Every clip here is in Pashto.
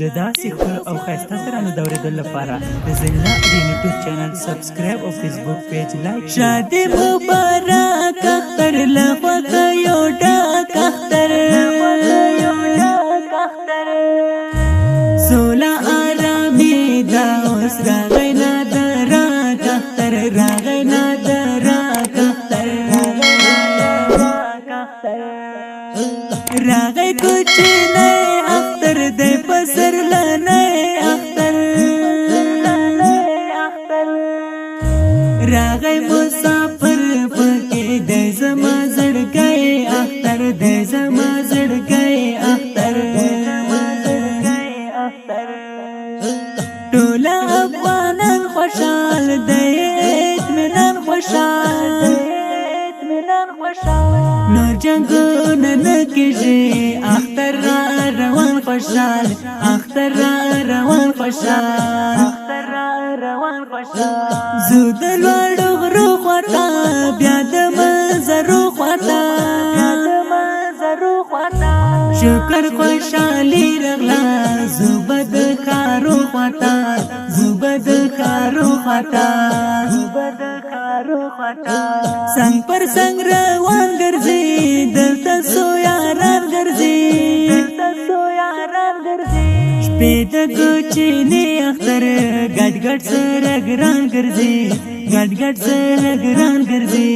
د داسې ښکلو او ښایسته ترانو د اورېدلو لپاره د زینلا ارین یوټیوب چینل سبسکرایب او فیسبوک پیج لایک شادی مبارک اختر لخوا یو ډاک اختر سولا آرامی دا اوس راغی نادراک اختر راغی نادراک اختر راغی کوچنی اختر دی پسر لنی اختر راغی مسافر پکی دی زما زړګی اختر دی زما زړګی اختر ټول افغانان خوشحال دی اطمینان خوشحال نور جنگونه نکیږي اختر را روان خوشحال اختر را روان خوشحال زو د لوړو غرو خواته بیا د مزرو خواته شکر خوشحالي رغلا زوبد خارو خواته زوبد خارو خواته سنگ پر سنگ روان ګرځي دلته سو یاران ګرځي شپې د کوچني اختر ګډ ګډ سره ګران ګرځي ګډ ګډ سره ګران ګرځي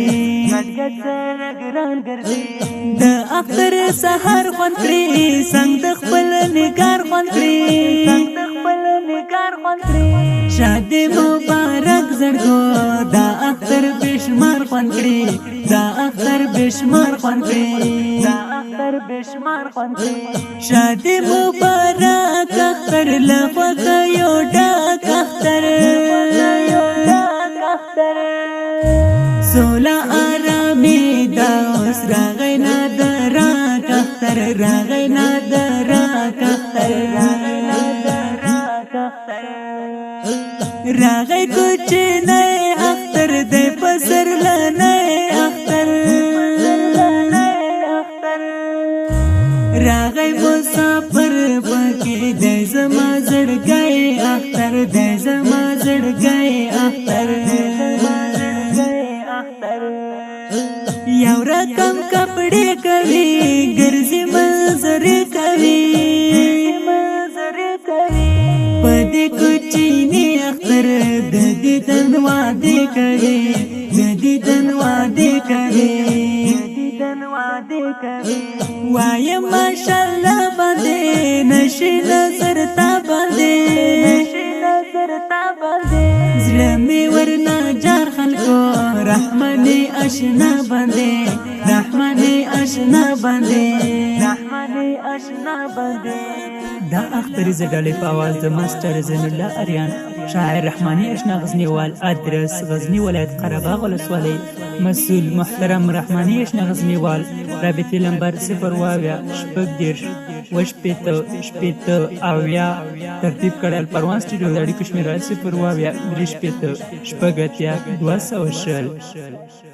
د اختر سحر خوند کړي څنګه د خپل نگار خوند کړي شادي مبارک زړګو دا اختر بشمار خوند کړي دا اختر بشمار خوند کړي شادي مبارک اختر لخوا یو ډاک اختر سولا آرامی دا اوس راغی نادراک اختر راغی نادراک اختر راغی کوچنی اختر دی پسر لنی اختر راغی مسافر پکی دی زما زړګی اختر دی زما زړګی اختر یو رقم کپڑے کوي ګرځي منظرې کوي پدې کوچني اختر د دیدن وعده کوي د دیدن وعده کوي وایم ماشاءالله باندې نشي نظر تا باندې زړه می ورنا جار خلکو رحماني آشنا باندې رحماني آشنا باندې دا اختر زډلې په आवाज د ماستر زینلا اریان شاعر رحماني آشنا غزنیوال ادرس غزنی ولایت قرهباغ ولسوالۍ مسؤل محترم رحماني آشنا غزنیوال رابطې نمبر 0 شپږ اویا ترتیب کړل پروان سټوډیو د اړیکو شمیره 0 200